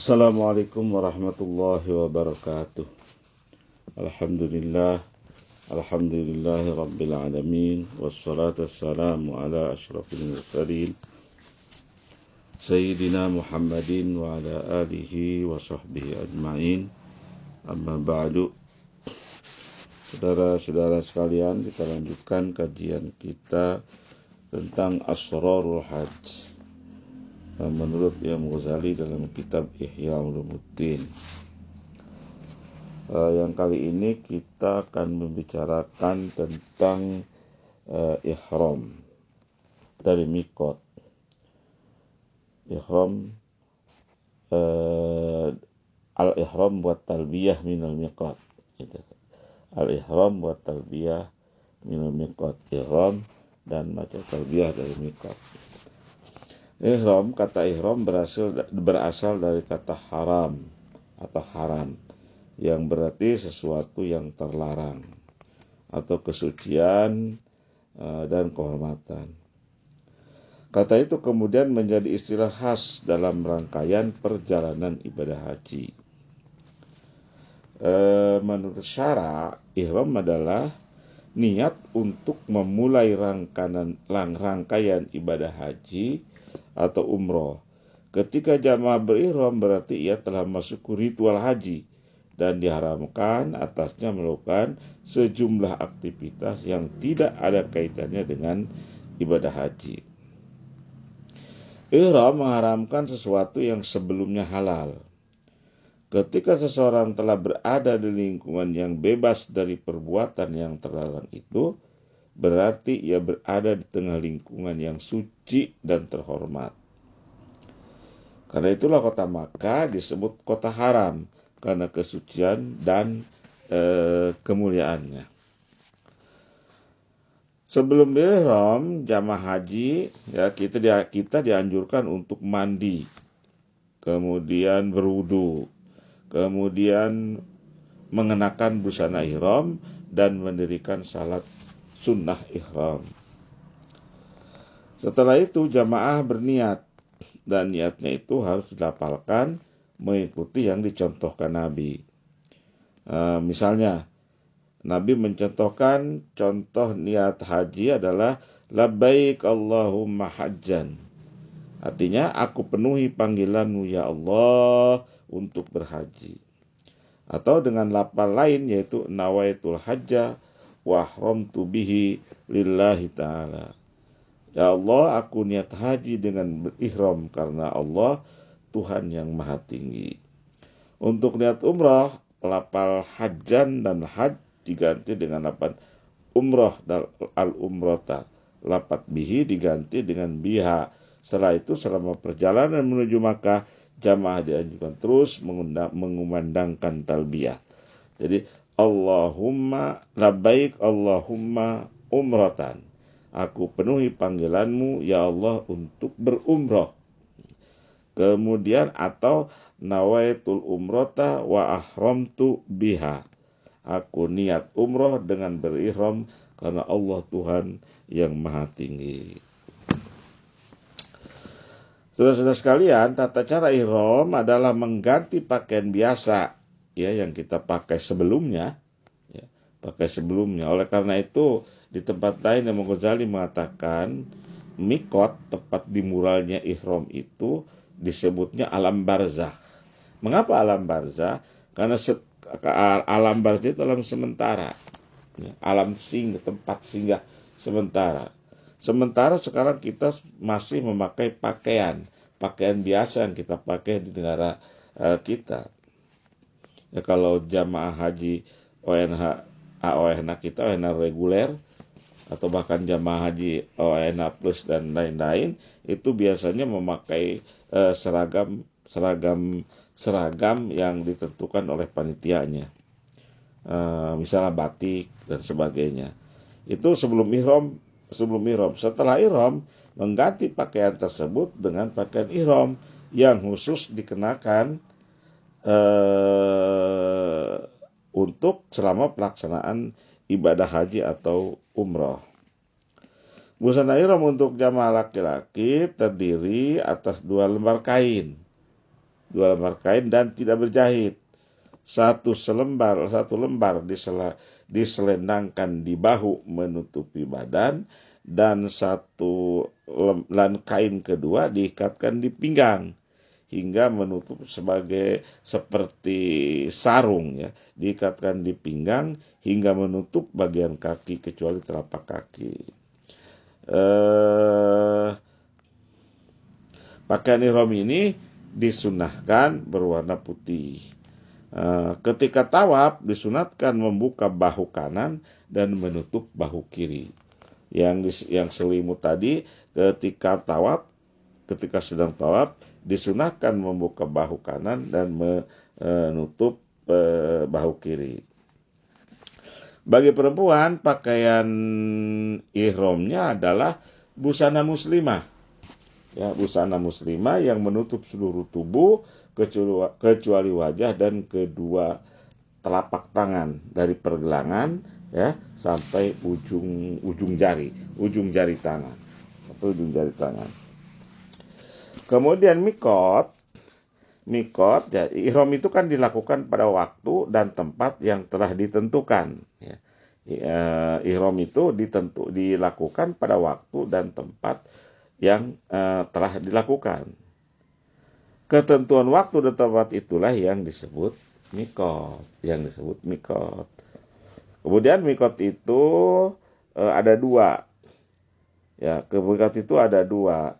Assalamualaikum warahmatullahi wabarakatuh. Alhamdulillah, alhamdulillahi rabbil alamin, wassalatu wassalamu ala asyrafil mursalin Sayyidina Muhammadin wa ala alihi wa sahbihi ajma'in. Amma ba'du. Saudara-saudara sekalian, kita lanjutkan kajian kita tentang Asrarul Hajj menurut Imam Ghazali dalam kitab Ihya Ulumuddin. Yang kali ini kita akan membicarakan tentang ihram dari miqat. Ihram al-ihram buat talbiyah minal miqat. Al-ihram buat talbiyah minal miqat. Ihram dan macam talbiyah dari miqat. Ihram, kata ihram berasal dari kata haram atau haram, yang berarti sesuatu yang terlarang atau kesucian dan kehormatan. Kata itu kemudian menjadi istilah khas dalam rangkaian perjalanan ibadah haji. Menurut syara, ihram adalah niat untuk memulai rangkaian ibadah haji atau umroh. Ketika jamaah berihram berarti ia telah masuk ritual haji dan diharamkan atasnya melakukan sejumlah aktivitas yang tidak ada kaitannya dengan ibadah haji. Ihram mengharamkan sesuatu yang sebelumnya halal. Ketika seseorang telah berada di lingkungan yang bebas dari perbuatan yang terlarang itu, berarti ia berada di tengah lingkungan yang suci dan terhormat. Karena itulah kota Makkah disebut kota haram, karena kesucian dan kemuliaannya. Sebelum ihram jamaah haji, ya kita dianjurkan untuk mandi, kemudian berwudu, kemudian mengenakan busana ihram dan mendirikan salat sunnah ihram. Setelah itu jamaah berniat, dan niatnya itu harus dilafalkan mengikuti yang dicontohkan Nabi. Misalnya, Nabi mencontohkan contoh niat haji adalah labbaik Allahumma hajjan. Artinya, aku penuhi panggilanmu ya Allah untuk berhaji. Atau dengan lafal lain yaitu nawaitul hajja wa ahramtu bihi lillahi ta'ala. Ya Allah, aku niat haji dengan berihram karena Allah, Tuhan yang maha tinggi. Untuk niat umrah, lafal hajjan dan haj diganti dengan lafal umrah dan al-umrata. Lafal bihi diganti dengan biha. Setelah itu, selama perjalanan menuju Makkah, jamaah dianjurkan terus mengumandangkan talbiyah. Jadi, Allahumma labbaik Allahumma umratan. Aku penuhi panggilanmu ya Allah untuk berumrah. Kemudian atau nawaitul umrata wa ahramtu biha. Aku niat umrah dengan berihram karena Allah Tuhan yang maha tinggi. Saudara-saudara sekalian, tata cara ihram adalah mengganti pakaian biasa ya yang kita pakai sebelumnya. Oleh karena itu, di tempat lain Imam Ghazali mengatakan miqat, tepat di muralnya ihram itu disebutnya alam barzakh. Mengapa alam barzakh? Karena alam barzakh itu alam sementara, alam tempat singgah sementara. Sementara sekarang kita masih memakai pakaian biasa yang kita pakai di negara kita. Ya, kalau jamaah haji ONH kita, ONH reguler, atau bahkan jamaah haji ONH plus dan lain-lain, itu biasanya memakai seragam yang ditentukan oleh panitianya, misalnya batik dan sebagainya. Itu sebelum ihram. Setelah ihram, mengganti pakaian tersebut dengan pakaian ihram yang khusus dikenakan untuk selama pelaksanaan ibadah haji atau umrah. Busana ihram untuk jamaah laki-laki terdiri atas 2 lembar kain. 2 lembar kain dan tidak berjahit. Satu lembar diselendangkan di bahu menutupi badan, dan kain kedua diikatkan di pinggang hingga menutup seperti sarung, ya, diikatkan di pinggang hingga menutup bagian kaki kecuali telapak kaki. Pakaian ihram ini disunahkan berwarna putih. Ketika tawaf disunatkan membuka bahu kanan dan menutup bahu kiri. Yang selimut tadi ketika sedang tawaf disunahkan membuka bahu kanan dan menutup bahu kiri. Bagi perempuan, pakaian ihramnya adalah busana muslimah. Ya, busana muslimah yang menutup seluruh tubuh kecuali wajah dan kedua telapak tangan dari pergelangan, ya, sampai ujung jari tangan. Kemudian mikot, ya, ihram itu kan dilakukan pada waktu dan tempat yang telah ditentukan. Ya. Ihram itu dilakukan pada waktu dan tempat yang telah dilakukan. Ketentuan waktu dan tempat itulah yang disebut mikot. Kemudian mikot itu ada dua. Ya, mikot itu ada dua.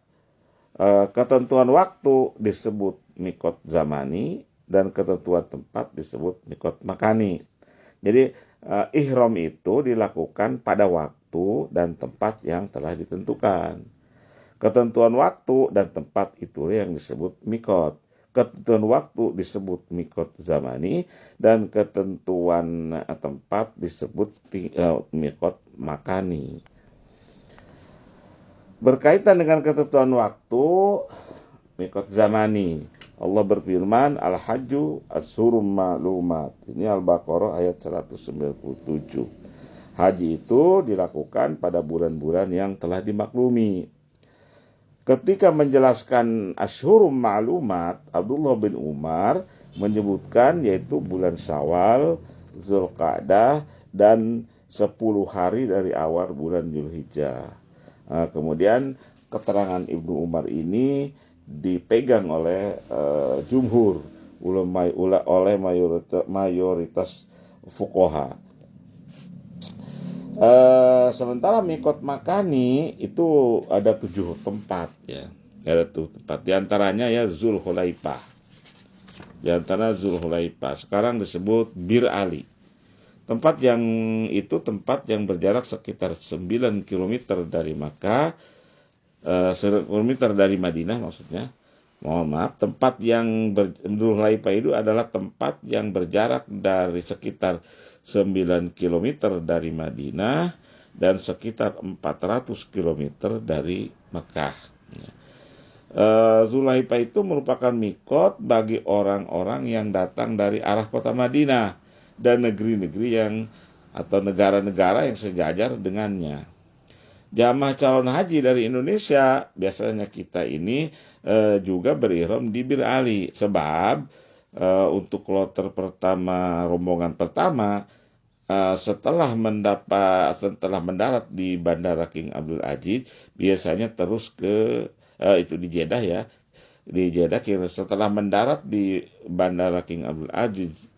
Ketentuan waktu disebut mikot zamani dan ketentuan tempat disebut mikot makani. Jadi ihram itu dilakukan pada waktu dan tempat yang telah ditentukan. Ketentuan waktu dan tempat itu yang disebut mikot. Ketentuan waktu disebut mikot zamani dan ketentuan tempat disebut mikot makani. Berkaitan dengan ketentuan waktu, mikot zamani, Allah berfirman, Al-Hajju Ashhurum Ma'lumat. Ini Al-Baqarah ayat 197. Haji itu dilakukan pada bulan-bulan yang telah dimaklumi. Ketika menjelaskan Ashhurum Ma'lumat, Abdullah bin Umar menyebutkan yaitu bulan Syawal, Zulqa'dah, dan 10 hari dari awal bulan Dzulhijjah. Kemudian keterangan Ibnu Umar ini dipegang oleh jumhur oleh mayoritas fuqaha. Sementara mikot makani itu ada 7 tempat, ya. Ada 7 tempat. Di antaranya ya Zulhulaifah. Sekarang disebut Bir Ali. Tempat yang berjarak sekitar 9 km dari Makkah, 1 km dari Madinah maksudnya. Mohon maaf, tempat yang Zulhulaifah itu adalah tempat yang berjarak dari sekitar 9 km dari Madinah dan sekitar 400 km dari Mekah. Zulhulaifah itu merupakan mikot bagi orang-orang yang datang dari arah kota Madinah dan negeri-negeri atau negara-negara yang sejajar dengannya. Jamaah calon haji dari Indonesia, biasanya kita ini juga berihram di Bir Ali, sebab untuk kloter pertama, rombongan pertama, setelah mendarat di Bandara King Abdul Aziz, biasanya terus ke itu di Jeddah, ya. Di Jeddah, setelah mendarat di Bandara King Abdul Aziz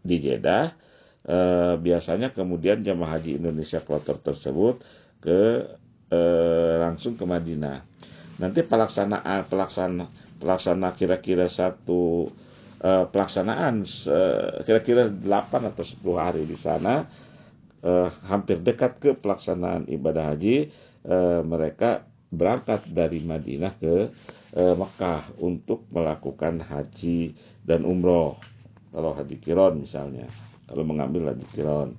di Jeddah, biasanya kemudian jamaah haji Indonesia kloter tersebut langsung ke Madinah. Nanti pelaksana kira-kira satu pelaksanaan kira-kira 8 atau 10 hari di sana, hampir dekat ke pelaksanaan ibadah haji. Mereka berangkat dari Madinah ke Mekah untuk melakukan haji dan umroh. Kalau haji qiron misalnya, kalau mengambil haji qiron.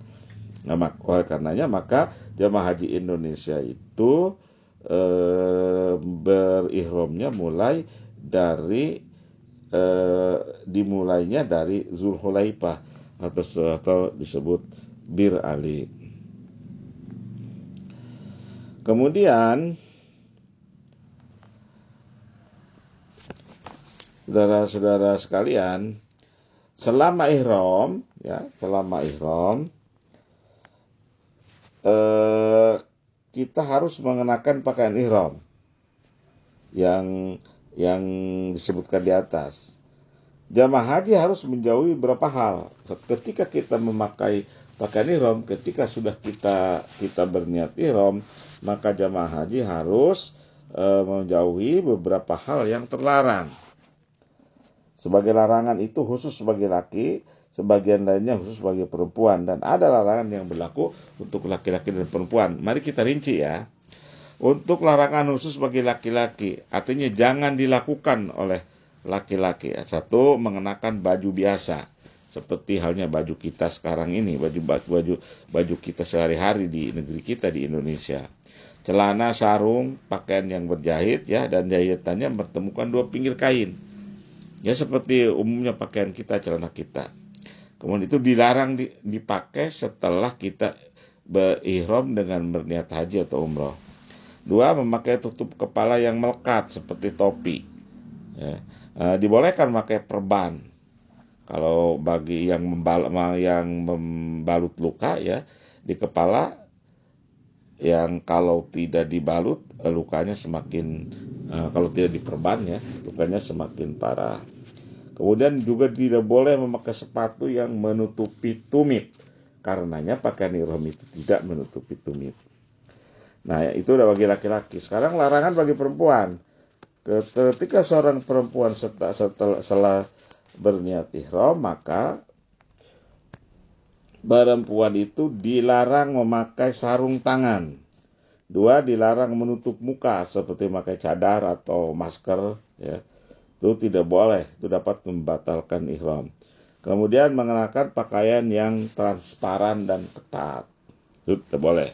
Nah, oleh karenanya maka jamaah haji Indonesia itu berihramnya dimulainya dari Zulhulaifah atau disebut Bir Ali. Kemudian saudara-saudara sekalian, selama ihram kita harus mengenakan pakaian ihram yang disebutkan di atas. Jamaah haji harus menjauhi beberapa hal. Ketika kita memakai pakaian ihram, ketika sudah kita berniat ihram, maka jamaah haji harus menjauhi beberapa hal yang terlarang. Sebagai larangan itu khusus sebagai laki, sebagian lainnya khusus sebagai perempuan, dan ada larangan yang berlaku untuk laki-laki dan perempuan. Mari kita rinci ya. Untuk larangan khusus bagi laki-laki, artinya jangan dilakukan oleh laki-laki. Satu, mengenakan baju biasa, seperti halnya baju kita sekarang ini, baju kita sehari-hari di negeri kita di Indonesia. Celana, sarung, pakaian yang berjahit ya, dan jahitannya bertemukan dua pinggir kain. Ya seperti umumnya pakaian kita, celana kita. Kemudian itu dilarang dipakai setelah kita berihram dengan berniat haji atau umroh. Dua, memakai tutup kepala yang melekat seperti topi. Ya. Dibolehkan memakai perban. Kalau bagi yang membalut luka ya di kepala, yang kalau tidak dibalut lukanya semakin kalau tidak diperban ya lukanya semakin parah. Kemudian juga tidak boleh memakai sepatu yang menutupi tumit, karenanya pakaian ihram itu tidak menutupi tumit. Nah, itu udah bagi laki-laki. Sekarang larangan bagi perempuan. Ketika seorang perempuan setelah berniat ihram, maka perempuan itu dilarang memakai sarung tangan. Dua, dilarang menutup muka seperti memakai cadar atau masker. Ya. Itu tidak boleh, itu dapat membatalkan ihram. Kemudian mengenakan pakaian yang transparan dan ketat. Itu tidak boleh.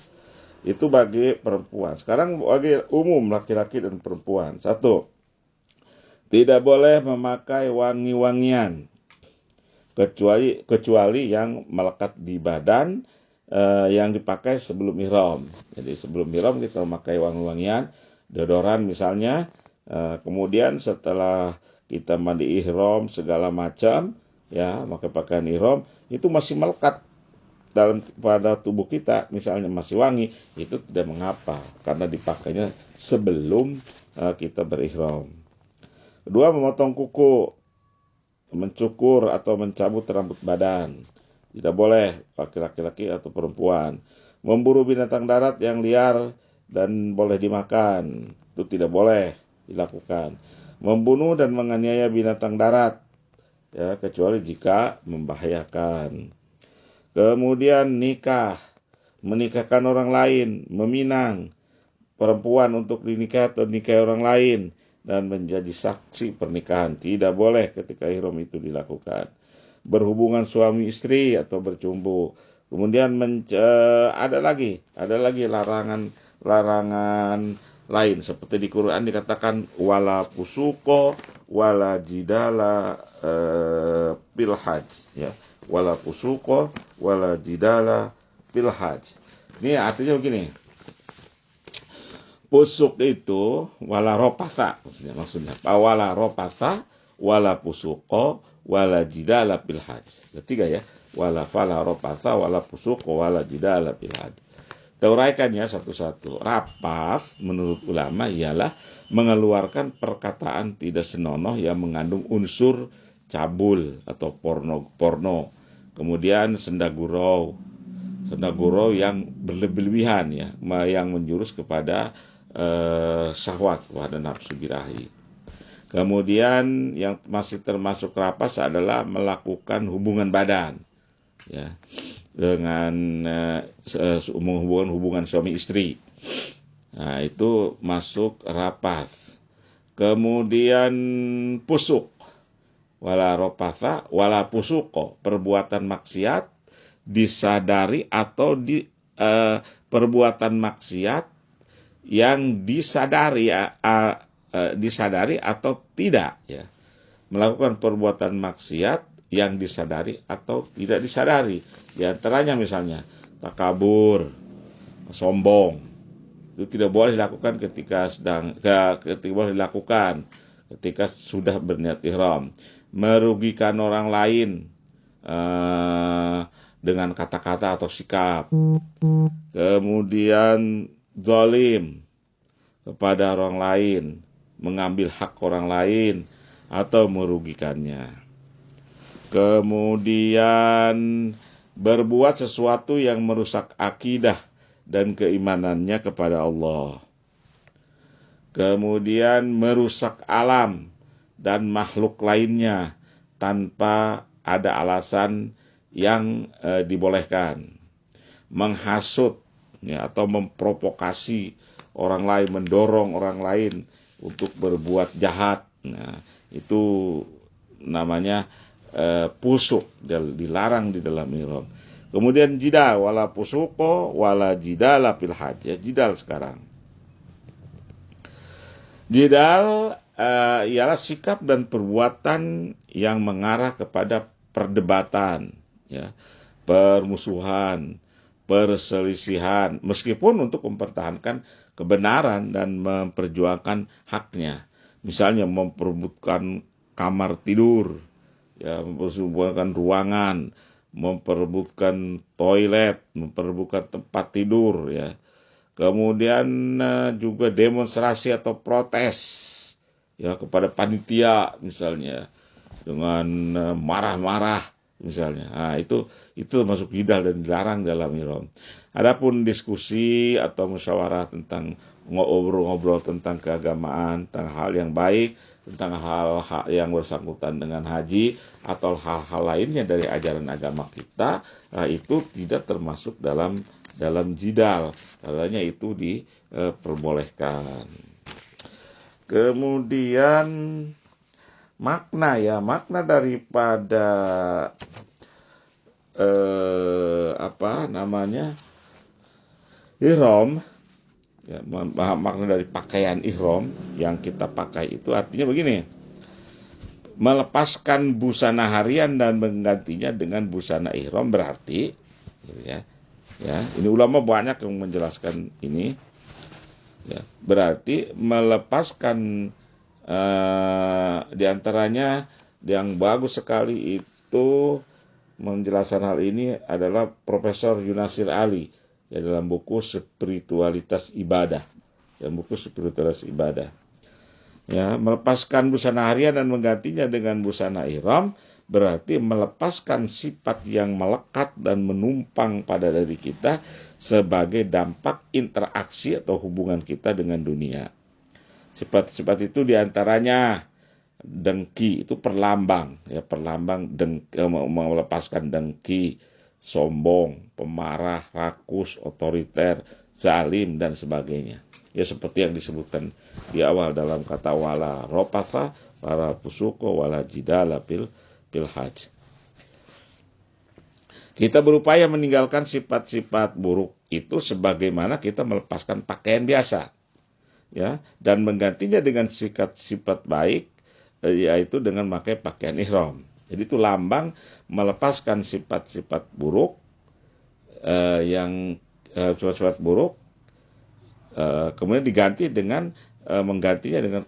Itu bagi perempuan. Sekarang bagi umum laki-laki dan perempuan. Satu, tidak boleh memakai wangi-wangian kecuali yang melekat di badan yang dipakai sebelum ihram. Jadi sebelum ihram kita memakai wangi-wangian, deodoran misalnya. Kemudian setelah kita mandi ihram segala macam, ya pakai pakaian ihram itu masih melekat pada tubuh kita, misalnya masih wangi, itu tidak mengapa karena dipakainya sebelum kita berihram. Kedua, memotong kuku, mencukur atau mencabut rambut badan. Tidak boleh bagi laki-laki atau perempuan. Memburu binatang darat yang liar dan boleh dimakan, itu tidak boleh dilakukan. Membunuh dan menganiaya binatang darat, ya kecuali jika membahayakan. Kemudian nikah, menikahkan orang lain, meminang perempuan untuk dinikah atau nikahi orang lain, dan menjadi saksi pernikahan. Tidak boleh ketika ihram itu dilakukan. Berhubungan suami istri atau bercumbu. Kemudian ada lagi larangan lain. Seperti di Quran dikatakan, wala pusuko, wala jidala bil hajj. Ya. Wala pusuko wala jidala fil hajj. Ini artinya begini. Pusuk itu wala ropatha maksudnya. Wala ropatha wala pusuko wala jidala fil hajj. Ketiga ya. Wala ropatha wala pusuko wala jidala fil hajj. Teuraikan ya satu-satu. Rapath menurut ulama ialah mengeluarkan perkataan tidak senonoh yang mengandung unsur cabul atau porno. Kemudian sendagurau yang berlebihan ya, yang menjurus kepada syahwat, kepada nafsu birahi. Kemudian yang masih termasuk rapas adalah melakukan hubungan badan ya, dengan hubungan suami istri. Nah, itu masuk rapath. Kemudian pusuk, wala ropatha wala pusuko, perbuatan maksiat disadari atau perbuatan maksiat yang disadari atau tidak ya. Melakukan perbuatan maksiat yang disadari atau tidak disadari. Di antaranya misalnya takabur, sombong. Itu tidak boleh dilakukan ketika boleh dilakukan ketika sudah berniat ihram. Merugikan orang lain dengan kata-kata atau sikap. Kemudian zalim kepada orang lain, mengambil hak orang lain atau merugikannya. Kemudian berbuat sesuatu yang merusak akidah dan keimanannya kepada Allah. Kemudian merusak alam dan makhluk lainnya tanpa ada alasan yang dibolehkan. Menghasut ya, atau memprovokasi orang lain, mendorong orang lain untuk berbuat jahat. Nah, itu namanya pusuk, dilarang di dalam ihram. Kemudian jidal, wala pusuko wala jidala fil hajj. Ya, jidal sekarang. Jidal ialah sikap dan perbuatan yang mengarah kepada perdebatan, ya, permusuhan, perselisihan, meskipun untuk mempertahankan kebenaran dan memperjuangkan haknya. Misalnya memperebutkan kamar tidur, ya, memperebutkan ruangan, memperebutkan toilet, memperebutkan tempat tidur, ya. Kemudian juga demonstrasi atau protes, ya, kepada panitia misalnya dengan marah-marah misalnya. Nah, itu masuk jidal dan dilarang dalam ihram. Adapun diskusi atau musyawarah tentang ngobrol-ngobrol tentang keagamaan, tentang hal yang baik, tentang hal-hal yang bersangkutan dengan haji atau hal-hal lainnya dari ajaran agama kita, itu tidak termasuk dalam jidal. Katanya itu diperbolehkan. Kemudian makna daripada ihram, ya, makna dari pakaian ihram yang kita pakai itu artinya begini: melepaskan busana harian dan menggantinya dengan busana ihram, berarti ya ini ulama banyak yang menjelaskan ini, ya, berarti melepaskan diantaranya yang bagus sekali itu menjelaskan hal ini adalah Profesor Yunasir Ali, ya, dalam buku Spiritualitas Ibadah. Ya, melepaskan busana harian dan menggantinya dengan busana ihram berarti melepaskan sifat yang melekat dan menumpang pada diri kita sebagai dampak interaksi atau hubungan kita dengan dunia. Sifat-sifat itu diantaranya dengki, itu perlambang, ya, melepaskan dengki, sombong, pemarah, rakus, otoriter, zalim dan sebagainya. Ya, seperti yang disebutkan di awal dalam kata wala rofatha, wala fusuko, wala jidala fil hajj. Kita berupaya meninggalkan sifat-sifat buruk itu sebagaimana kita melepaskan pakaian biasa, ya, dan menggantinya dengan sifat-sifat baik, yaitu dengan memakai pakaian ihram. Jadi itu lambang melepaskan sifat-sifat buruk, sifat-sifat buruk, kemudian diganti dengan menggantinya dengan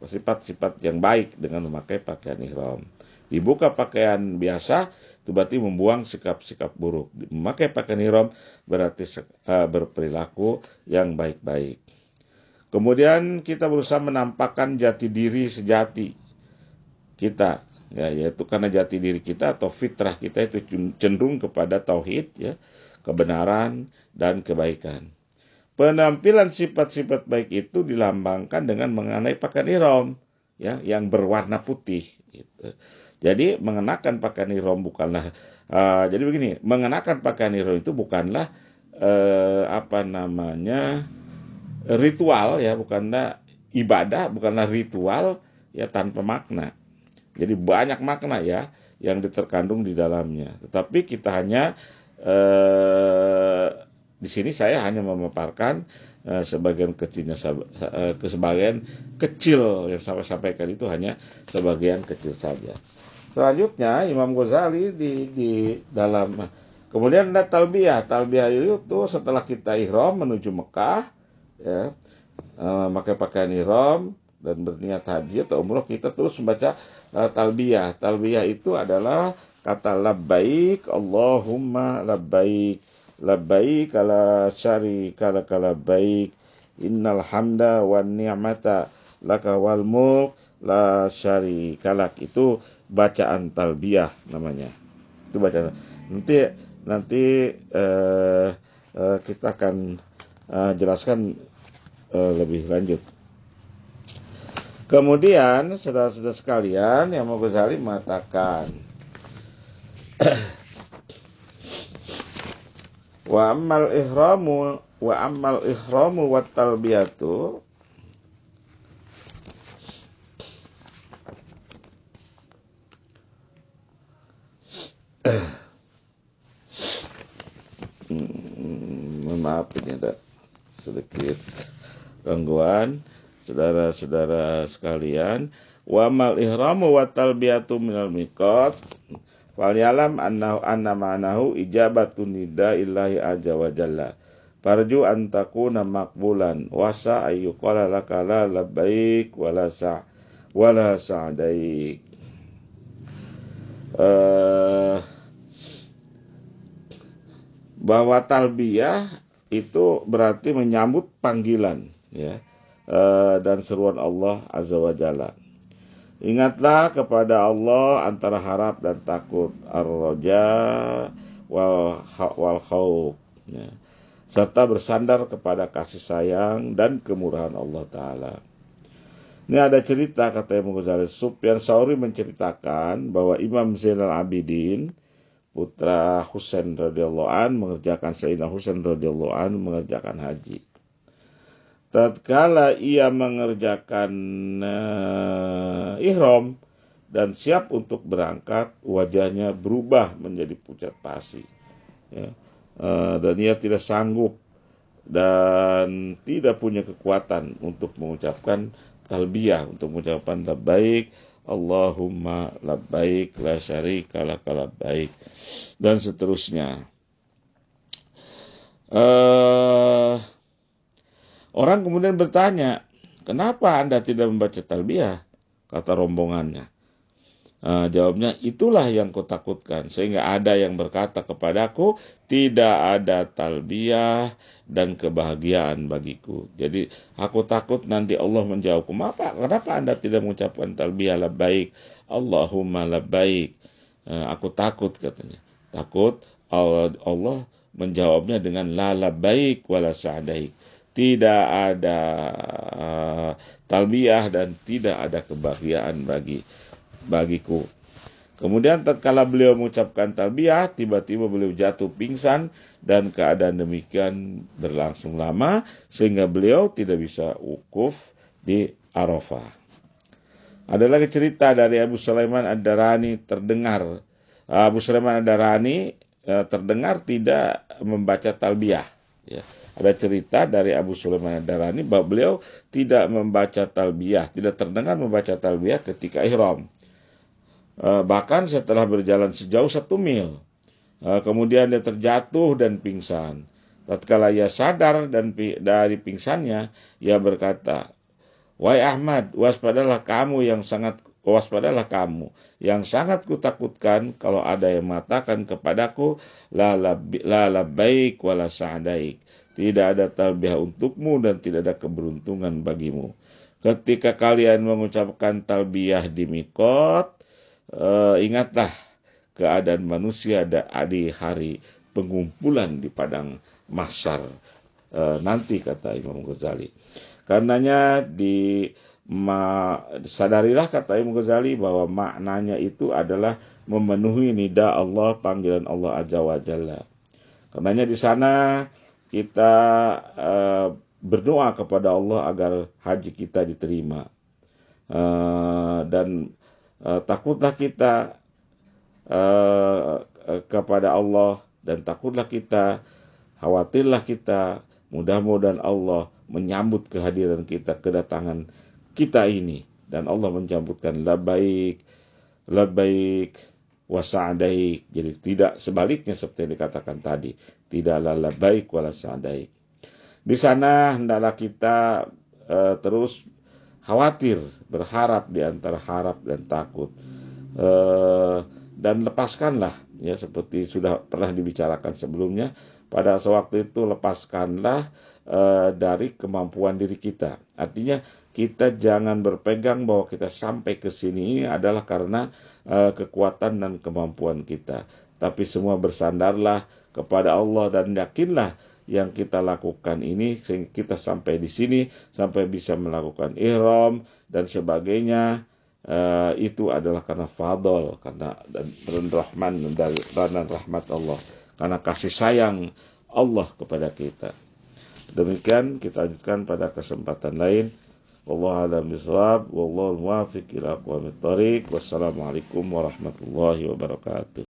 sifat-sifat yang baik dengan memakai pakaian ihram. Dibuka pakaian biasa itu berarti membuang sikap-sikap buruk. Memakai pakaian ihram berarti berperilaku yang baik-baik. Kemudian kita berusaha menampakkan jati diri sejati kita, ya, yaitu karena jati diri kita atau fitrah kita itu cenderung kepada tauhid, ya, kebenaran dan kebaikan. Penampilan sifat-sifat baik itu dilambangkan dengan mengenai pakaian ihram, ya, yang berwarna putih, gitu. Jadi mengenakan pakaian ihram bukanlah jadi begini, mengenakan pakaian ihram itu bukanlah ritual, ya, bukanlah ibadah, bukanlah ritual, ya, tanpa makna. Jadi banyak makna, ya, yang terkandung di dalamnya. Tetapi kita hanya di sini saya hanya memaparkan sebagian kecilnya, sebagian kecil yang saya sampaikan itu hanya sebagian kecil saja. Selanjutnya Imam Ghazali di dalam, kemudian ada talbiyah. Talbiyah itu setelah kita ihram menuju Mekah, ya, pakai pakaian ihram, dan berniat haji atau umroh, kita terus membaca talbiyah. Talbiyah itu adalah kata labbaik Allahumma labbaik, labbaik la syarika laka labbaik, innal hamda wan ni'mata laka wal mulk la syarika lak. Itu bacaan talbiyah namanya. Itu bacaan. Nanti kita akan jelaskan lebih lanjut. Kemudian saudara-saudara sekalian, yang Imam Ghazali mengatakan wa ammal ihramu wat talbiyatu maaf, ini ada sedikit gangguan. Saudara-saudara sekalian, wa mal ihramu wa talbiyatu minal miqat wal yalam anna ma'nahu ijabatu nidaillahi azza wa jalla farju an takuna maqbulan wa sa ayyuqala laka la labbaik wala sa'daik. Bahwa talbiyah itu berarti menyambut panggilan, ya, dan seruan Allah azza wa jalla. Ingatlah kepada Allah antara harap dan takut, ar-raja wal khauf, ya, serta bersandar kepada kasih sayang dan kemurahan Allah Ta'ala. Ini ada cerita, kata Imam Ghazali, Sufyan Tsauri menceritakan bahwa Imam Zainal Abidin putra Husain radhiyallahu an mengerjakan Sayyidina Husain radhiyallahu an mengerjakan haji. Tatkala ia mengerjakan ihram dan siap untuk berangkat, wajahnya berubah menjadi pucat pasi, ya. Dan ia tidak sanggup dan tidak punya kekuatan untuk mengucapkan talbiyah, untuk mengucapkan labbaik Allahumma labbaik la syarika laka labbaik, dan seterusnya. Orang kemudian bertanya, kenapa Anda tidak membaca talbiyah? Kata rombongannya. Jawabnya, itulah yang kutakutkan, sehingga ada yang berkata kepadaku, tidak ada talbiyah dan kebahagiaan bagiku. Jadi aku takut nanti Allah menjawabku, kenapa Anda tidak mengucapkan talbiyah labbaik Allahumma labbaik? Aku takut, katanya. Takut Allah menjawabnya dengan la labbaik wala sa'daik. Tidak ada talbiyah dan tidak ada kebahagiaan bagiku. Kemudian tatkala beliau mengucapkan talbiyah, tiba-tiba beliau jatuh pingsan dan keadaan demikian berlangsung lama sehingga beliau tidak bisa wukuf di Arafah. Ada lagi cerita dari Abu Sulaiman Ad-Darani terdengar. Abu Sulaiman Ad-Darani terdengar tidak membaca talbiyah, ya. Ada cerita dari Abu Sulaiman Ad-Darani bahwa beliau tidak membaca talbiyah, tidak terdengar membaca talbiyah ketika ihram. Bahkan setelah berjalan sejauh 1 mil, kemudian dia terjatuh dan pingsan. Tatkala ia sadar dari pingsannya, ia berkata, "Wahai Ahmad, waspadalah kamu yang sangat kutakutkan kalau ada yang mengatakan kepadaku la labbaik wala sa'daik. Tidak ada talbiyah untukmu dan tidak ada keberuntungan bagimu. Ketika kalian mengucapkan talbiyah di miqat, ingatlah keadaan manusia di hari pengumpulan di padang mahsyar nanti," kata Imam Ghazali. Karenanya sadarilah, kata Imam Ghazali, bahwa maknanya itu adalah memenuhi nida Allah, panggilan Allah Azza wa Jalla. Karenanya di sana kita berdoa kepada Allah agar haji kita diterima, dan takutlah kita kepada Allah, dan takutlah kita, khawatirlah kita, mudah-mudahan Allah menyambut kehadiran kita, kedatangan kita ini, dan Allah menyambutkan labbaik wa sa'daik. Jadi tidak sebaliknya seperti yang dikatakan tadi, tidaklah labbaik wala sa'daik. Di sana hendaklah kita terus khawatir, berharap di antara harap dan takut. Dan lepaskanlah, ya seperti sudah pernah dibicarakan sebelumnya, pada sewaktu itu lepaskanlah dari kemampuan diri kita. Artinya kita jangan berpegang bahwa kita sampai ke sini adalah karena kekuatan dan kemampuan kita, tapi semua bersandarlah kepada Allah dan yakinlah yang kita lakukan ini sehingga kita sampai di sini, sampai bisa melakukan ihram dan sebagainya. Itu adalah karena fadl, karena dan rahman dan rahmat Allah, karena kasih sayang Allah kepada kita. Demikian kita lanjutkan pada kesempatan lain. Wallahu a'lam bishawab, wallahu muwaffiq ila aqwamit thoriq. Wassalamualaikum warahmatullahi wabarakatuh.